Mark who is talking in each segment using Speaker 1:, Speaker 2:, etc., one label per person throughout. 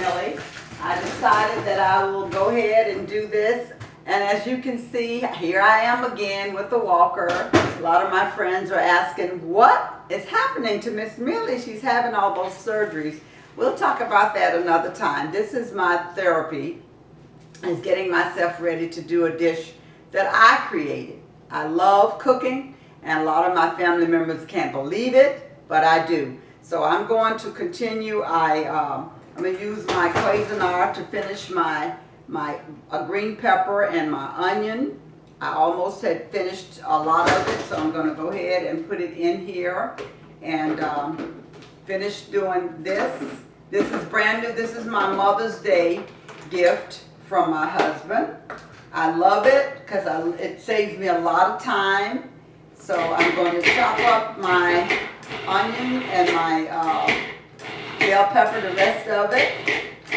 Speaker 1: Millie. I decided that I will go ahead and do this. And as you can see, here I am again with the walker. A lot of my friends are asking, what is happening to Miss Millie? She's having all those surgeries. We'll talk about that another time. This is my therapy, is getting myself ready to do a dish that I created. I love cooking, and a lot of my family members can't believe it, but I do. So I'm going to continue. I'm going to use my Cuisinart to finish my green pepper and my onion. I almost had finished a lot of it, so I'm going to go ahead and put it in here and finish doing this. This is brand new. This is my Mother's Day gift from my husband. I love it because it saves me a lot of time. So I'm going to chop up my onion and my bell pepper, the rest of it.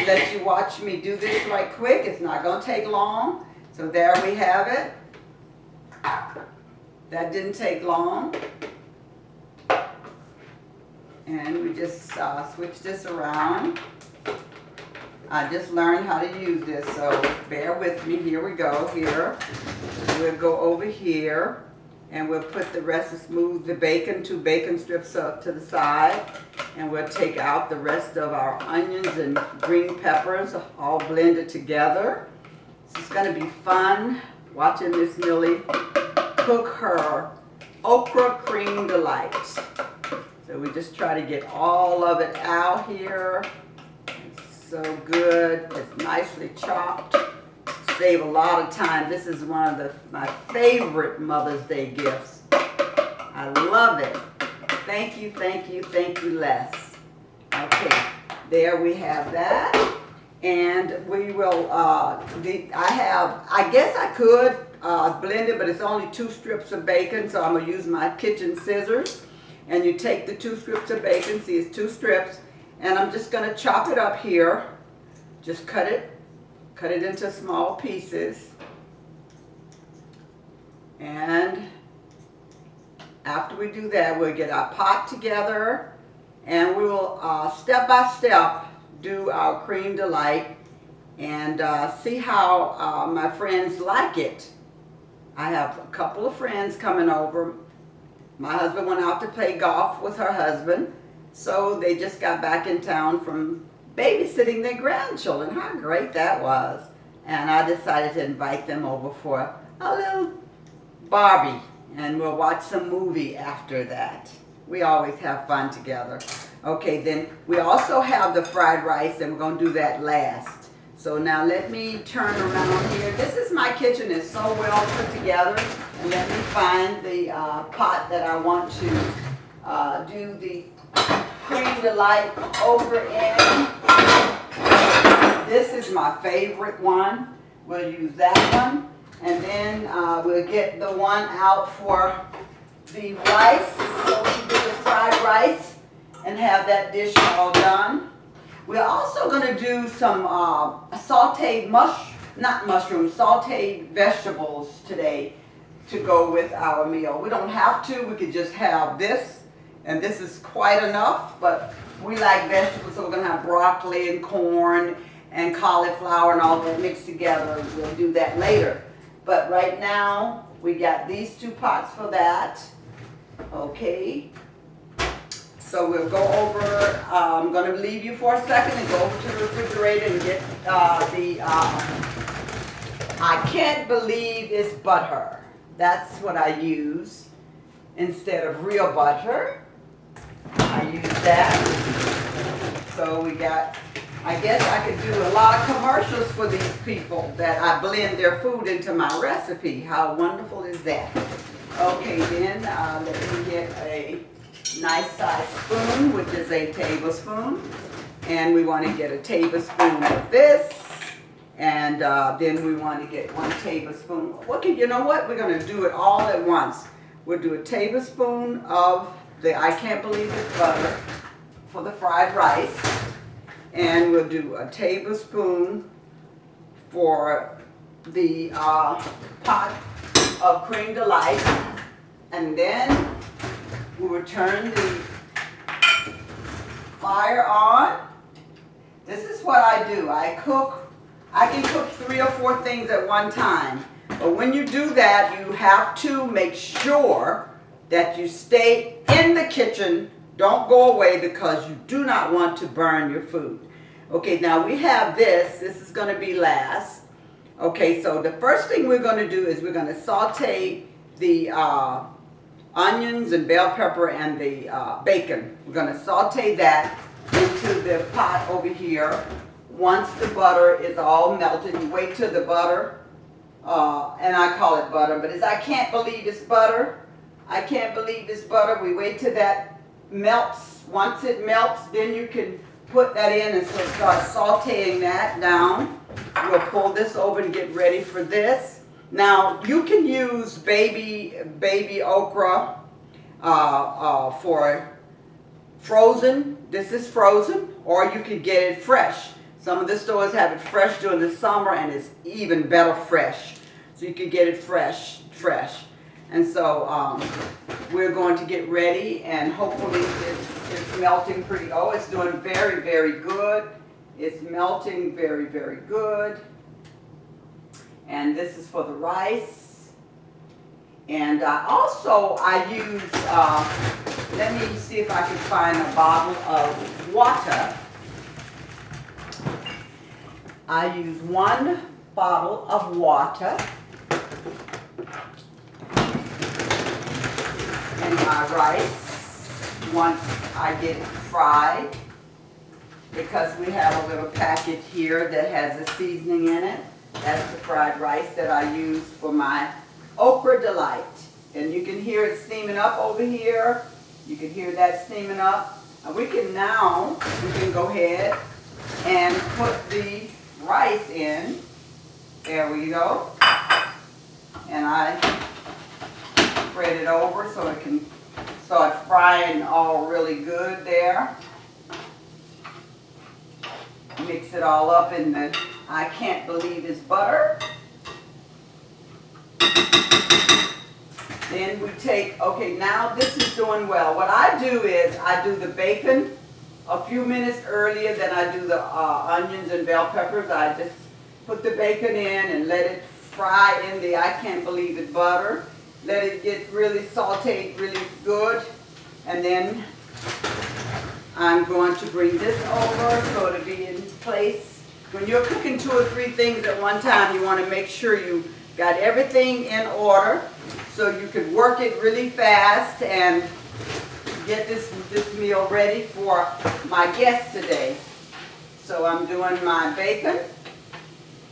Speaker 1: Let you watch me do this right quick. It's not going to take long. So there we have it. That didn't take long. And we just switch this around. I just learned how to use this, so bear with me. Here we go. Here. We'll go over here. And we'll put the rest of move the bacon, 2 bacon strips up to the side. And we'll take out the rest of our onions and green peppers all blended together. It's going to be fun watching Miss Millie cook her okra cream delight. So we just try to get all of it out here. It's so good. It's nicely chopped. Save a lot of time. This is one of my favorite Mother's Day gifts. I love it. Thank you, thank you, thank you, Les. Okay, there we have that. And we will, I guess I could blend it, but it's only 2 strips of bacon, so I'm going to use my kitchen scissors. And you take the 2 strips of bacon, see it's 2 strips, and I'm just going to chop it up here. Just cut it into small pieces. And after we do that, we'll get our pot together and we will step by step do our cream delight and see how my friends like it. I have a couple of friends coming over. My husband went out to play golf with her husband, so they just got back in town from babysitting their grandchildren. How great that was. And I decided to invite them over for a little Barbie, and we'll watch some movie after that. We always have fun together. Okay, then we also have the fried rice, and we're going to do that last. So now let me turn around here. This is my kitchen. It's so well put together. And let me find the pot that I want to do the cream delight over in. This is my favorite one. We'll use that one. And then we'll get the one out for the rice. So we do the fried rice and have that dish all done. We're also going to do some sauteed sauteed vegetables today to go with our meal. We don't have to. We could just have this. And this is quite enough, but we like vegetables, so we're going to have broccoli and corn and cauliflower and all that mixed together. We'll do that later. But right now, we got these 2 pots for that. Okay. So we'll go over, I'm going to leave you for a second and go over to the refrigerator and get I can't believe it's butter. That's what I use instead of real butter. I use that. So we got, I guess I could do a lot of commercials for these people that I blend their food into my recipe. How wonderful is that? Okay, then let me get a nice size spoon, which is a tablespoon. And we want to get a tablespoon of this. And then we want to get 1 tablespoon. You know what? We're going to do it all at once. We'll do a tablespoon of the I can't believe it butter for the fried rice. And we'll do a tablespoon for the pot of cream delight. And then we will turn the fire on. this is what I do. I can cook 3 or 4 things at one time. But when you do that, you have to make sure that you stay in the kitchen. Don't go away because you do not want to burn your food. Okay, now we have this. This is going to be last. Okay, so the first thing we're going to do is we're going to saute the onions and bell pepper and the bacon. We're going to saute that into the pot over here. Once the butter is all melted, you wait till the butter, and I call it butter, but I can't believe it's butter. I can't believe it's butter. We wait till that melts. Once it melts, then you can put that in and so start sauteing that down. We'll pull this over and get ready for this. Now, you can use baby okra for frozen. This is frozen, or you can get it fresh. Some of the stores have it fresh during the summer, and it's even better fresh. So you can get it fresh. And so we're going to get ready, and hopefully it's melting pretty. Oh, it's doing very, very good. It's melting very, very good. And this is for the rice. And also I use, let me see if I can find a bottle of water. I use 1 bottle of water in my rice once I get it fried, because we have a little packet here that has a seasoning in it. That's the fried rice that I use for my Okra Delight. And you can hear it steaming up over here. You can hear that steaming up. And we can go ahead and put the rice in. There we go. And I spread it over so it can start frying all really good there. Mix it all up in the, I can't believe it's butter. Then we take, okay, now this is doing well. What I do is I do the bacon a few minutes earlier than I do the onions and bell peppers. I just put the bacon in and let it fry in the, I can't believe it, butter. Let it get really sauteed really good. And then I'm going to bring this over so it'll be in place. When you're cooking 2 or 3 things at one time, you want to make sure you got everything in order so you can work it really fast and get this meal ready for my guests today. So I'm doing my bacon,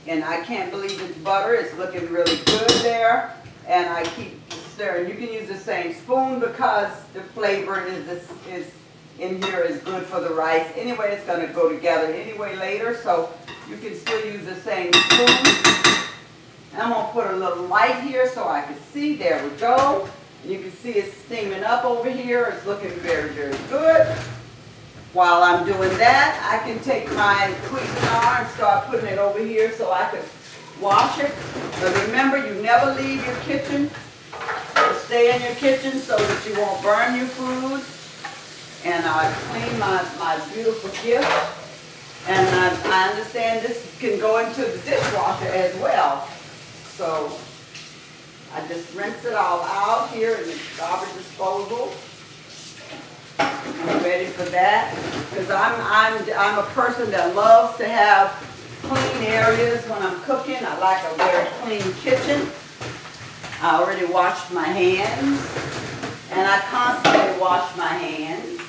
Speaker 1: and I can't believe it's butter. It's looking really good there, and I keep stirring. You can use the same spoon because the flavor is in here is good for the rice. Anyway, it's going to go together anyway later, so you can still use the same spoon. And I'm going to put a little light here so I can see. There we go. And you can see it's steaming up over here. It's looking very, very good. While I'm doing that, I can take my Cuisinart and start putting it over here so I can wash it. But remember, you never leave your kitchen. Stay in your kitchen so that you won't burn your food. And I clean my beautiful gift. And I understand this can go into the dishwasher as well. So I just rinse it all out here in the garbage disposal. I'm ready for that because I'm a person that loves to have clean areas when I'm cooking. I like a very clean kitchen. I already washed my hands, and I constantly wash my hands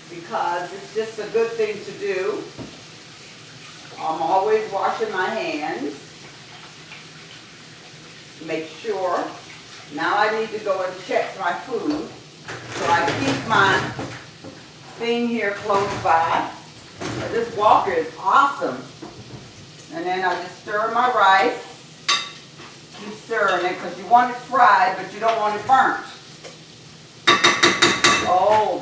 Speaker 1: because it's just a good thing to do. I'm always washing my hands. Make sure. Now I need to go and check my food. So I keep my thing here close by. This walker is awesome. And then I just stir my rice. Keep stirring it because you want it fried, but you don't want it burnt. Oh,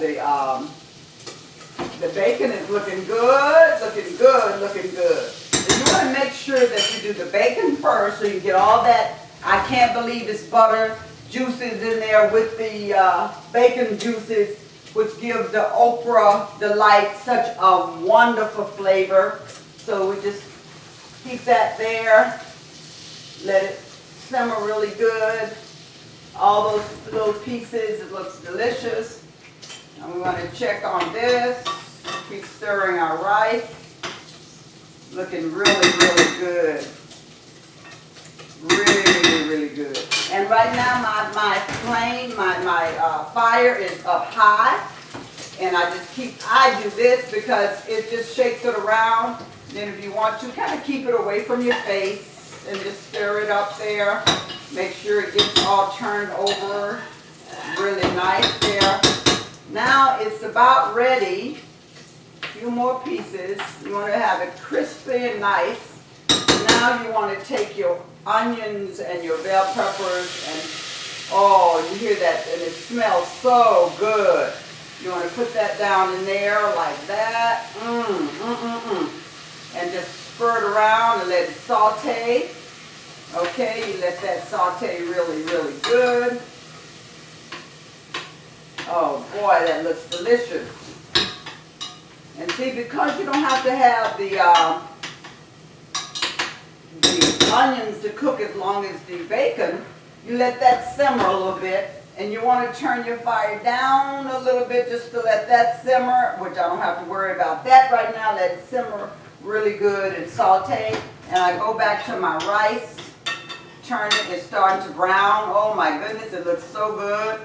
Speaker 1: the bacon is looking good, looking good, looking good. And you want to make sure that you do the bacon first so you get all that, I can't believe it's butter, juices in there with the bacon juices which gives the okra delight such a wonderful flavor. So we just keep that there. Let it simmer really good. All those little pieces, it looks delicious. And we want to check on this. Keep stirring our rice. Looking really, really good. Really, really good. And right now my flame, my fire is up high. And I do this because it just shakes it around. Then if you want to, kind of keep it away from your face and just stir it up there. Make sure it gets all turned over. Really nice there. Now it's about ready. A few more pieces. You want to have it crispy and nice. Now you want to take your onions and your bell peppers and, oh, you hear that, and it smells so good. You want to put that down in there like that. And just stir it around and let it saute. Okay, you let that saute really, really good. Oh boy, that looks delicious. And see, because you don't have to have the onions to cook as long as the bacon, you let that simmer a little bit. And you want to turn your fire down a little bit just to let that simmer, which I don't have to worry about that right now. Let it simmer really good and saute. And I go back to my rice, turn it, it's starting to brown. Oh my goodness, it looks so good.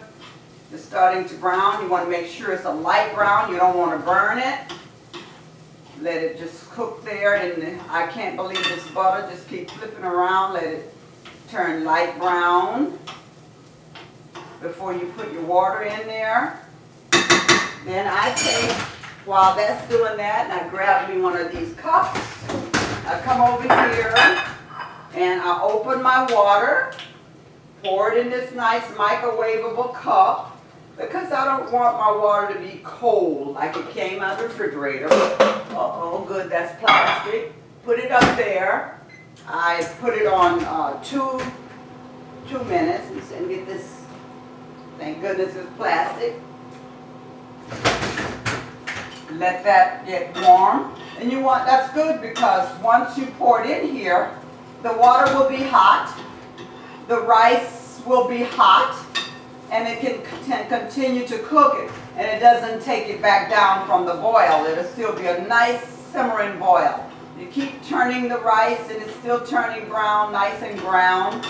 Speaker 1: It's starting to brown. You want to make sure it's a light brown. You don't want to burn it. Let it just cook there. And I can't believe this butter. Just keep flipping around. Let it turn light brown before you put your water in there. Then I take, while that's doing that, and I grab me one of these cups. I come over here and I open my water, pour it in this nice microwavable cup, because I don't want my water to be cold like it came out of the refrigerator. Uh-oh, good, that's plastic. Put it up there. I put it on 2 minutes and get this. Thank goodness it's plastic. Let that get warm. And you want, that's good because once you pour it in here, the water will be hot, the rice will be hot, and it can continue to cook it. And it doesn't take it back down from the boil. It'll still be a nice simmering boil. You keep turning the rice and it's still turning brown, nice and brown.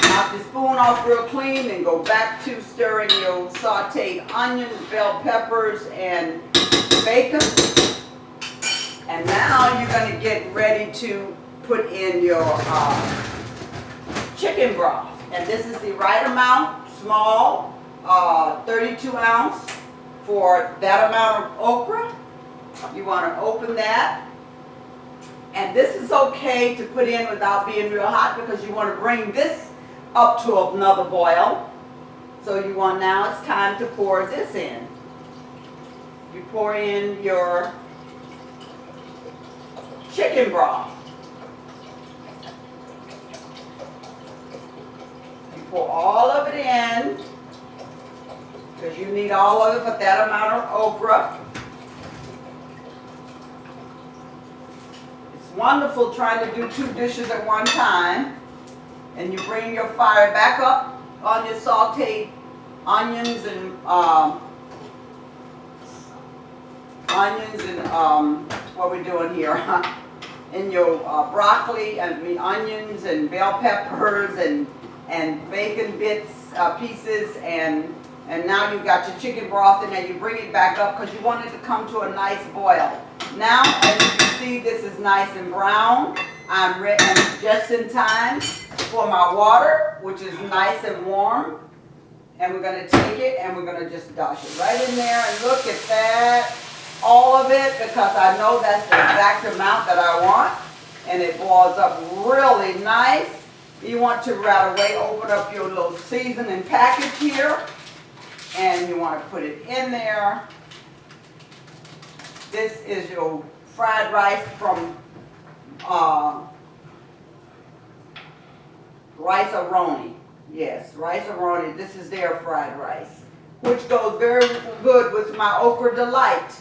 Speaker 1: Knock the spoon off real clean and go back to stirring your sauteed onions, bell peppers, and bacon. And now you're going to get ready to put in your chicken broth. And this is the right amount, small, 32 ounce for that amount of okra. You want to open that. And this is okay to put in without being real hot because you want to bring this up to another boil. So you want, now it's time to pour this in. You pour in your chicken broth. You pour all of it in because you need all of it for that amount of okra. It's wonderful trying to do 2 dishes at one time. And you bring your fire back up on your sauteed onions and what we're doing here, in your broccoli and onions and bell peppers and bacon bits, pieces, and now you've got your chicken broth in there. You bring it back up because you want it to come to a nice boil. Now, as you can see, this is nice and brown. I'm ready, and just in time for my water, which is nice and warm. And we're going to take it and we're going to just douse it right in there. And look at that, all of it, because I know that's the exact amount that I want. And it boils up really nice. You want to right away open up your little seasoning package here. And you want to put it in there. This is your fried rice from Rice-A-Roni. Yes, Rice-A-Roni. This is their fried rice. which goes very good with my Okra Delight,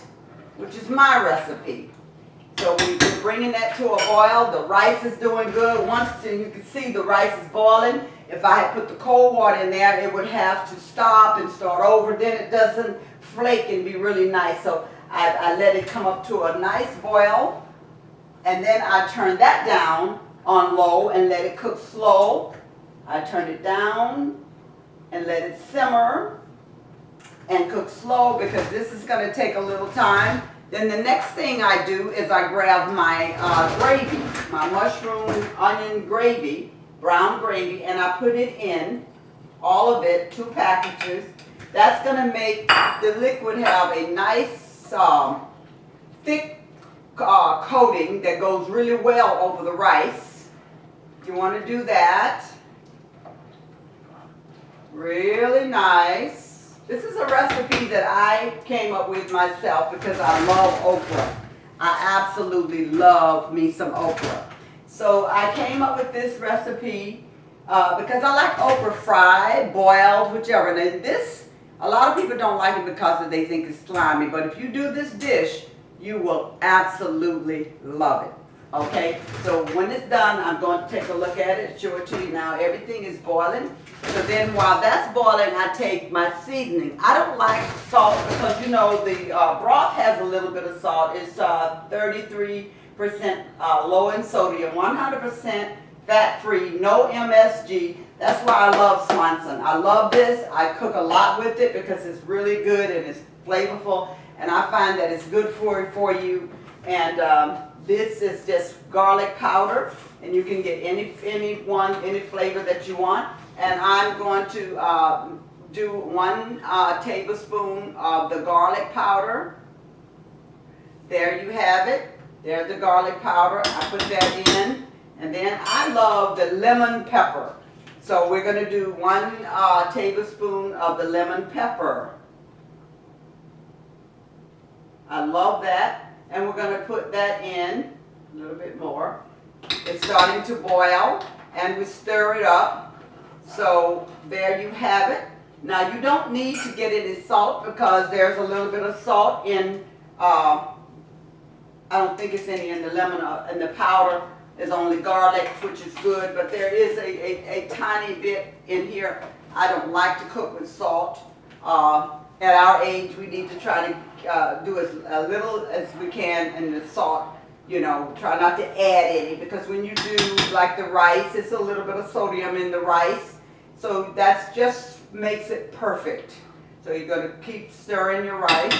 Speaker 1: which is my recipe. So we're bringing that to a boil. The rice is doing good. Once you can see the rice is boiling, if I had put the cold water in there, it would have to stop and start over. Then it doesn't flake and be really nice. So I let it come up to a nice boil, and then I turn that down on low and let it cook slow. I turn it down and let it simmer and cook slow because this is going to take a little time. Then the next thing I do is I grab my gravy, my mushroom onion gravy, brown gravy, and I put it in, all of it, 2 packages. That's going to make the liquid have a nice thick coating that goes really well over the rice. You want to do that. Really nice. This is a recipe that I came up with myself because I love okra. I absolutely love me some okra. So I came up with this recipe because I like okra fried, boiled, whichever. And this, a lot of people don't like it because they think it's slimy. But if you do this dish, you will absolutely love it. Okay, so when it's done, I'm going to take a look at it, show it to you now. Everything is boiling. So then while that's boiling, I take my seasoning. I don't like salt because, you know, the broth has a little bit of salt. It's 33% low in sodium, 100% fat-free, no MSG. That's why I love Swanson. I love this. I cook a lot with it because it's really good and it's flavorful. And I find that it's good for you. And this is just garlic powder, and you can get any flavor that you want. And I'm going to do 1 tablespoon of the garlic powder. There you have it. There's the garlic powder. I put that in. And then I love the lemon pepper. So we're going to do 1 tablespoon of the lemon pepper. I love that. And we're going to put that in a little bit more. It's starting to boil, and we stir it up. So there you have it. Now you don't need to get any salt because there's a little bit of salt in, I don't think it's any in the lemon, and the powder is only garlic, which is good, but there is a tiny bit in here. I don't like to cook with salt. At our age, we need to try to do as little as we can in the salt. You know, try not to add any, because when you do like the rice, it's a little bit of sodium in the rice. So that's just makes it perfect. So you're going to keep stirring your rice,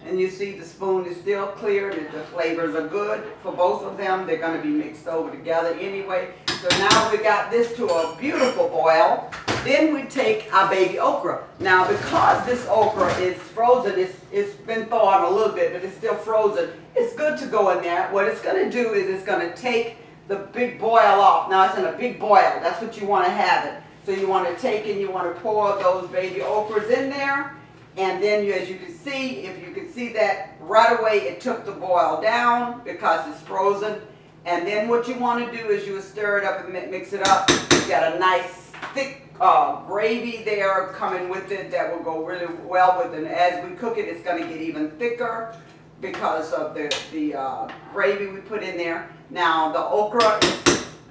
Speaker 1: and you see the spoon is still clear, and the flavors are good for both of them. They're going to be mixed over together anyway. So now we got this to a beautiful boil. Then we take our baby okra. Now because this okra is frozen, it's been thawed a little bit, but it's still frozen. It's good to go in there. What it's going to do is it's going to take the big boil off. Now it's in a big boil. That's what you want to have it. So you want to take and you want to pour those baby okras in there. And then as you can see, if you can see that right away, it took the boil down because it's frozen. And then what you want to do is you stir it up and mix it up. You got a nice thick gravy there coming with it that will go really well with it. And as we cook it, it's going to get even thicker because of the gravy we put in there. Now the okra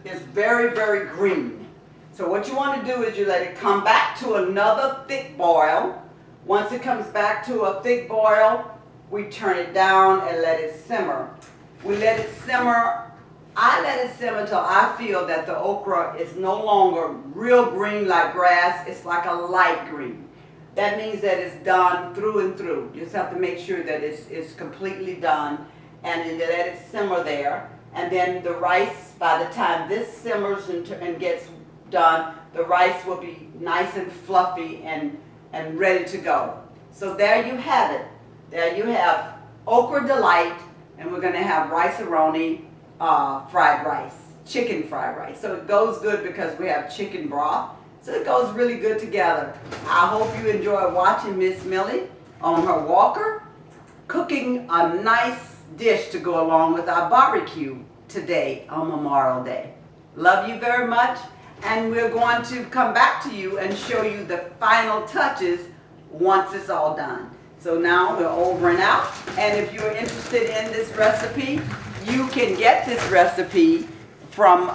Speaker 1: is very, very green. So what you want to do is you let it come back to another thick boil. Once it comes back to a thick boil, we turn it down and let it simmer. We let it simmer. I let it simmer until I feel that the okra is no longer real green like grass. It's like a light green. That means that it's done through and through. You just have to make sure that it's completely done, and then let it simmer there. And then the rice, by the time this simmers and gets done, the rice will be nice and fluffy and ready to go. So there you have it. There you have Okra Delight, and we're going to have rice-a-roni fried rice, chicken fried rice. So it goes good because we have chicken broth. So it goes really good together. I hope you enjoy watching Miss Millie on her walker, cooking a nice dish to go along with our barbecue today on Memorial Day. Love you very much, and we're going to come back to you and show you the final touches once it's all done. So now we're over and out. And if you're interested in this recipe, you can get this recipe from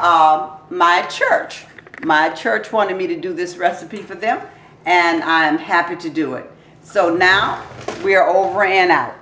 Speaker 1: my church. My church wanted me to do this recipe for them, and I'm happy to do it. So now we're over and out.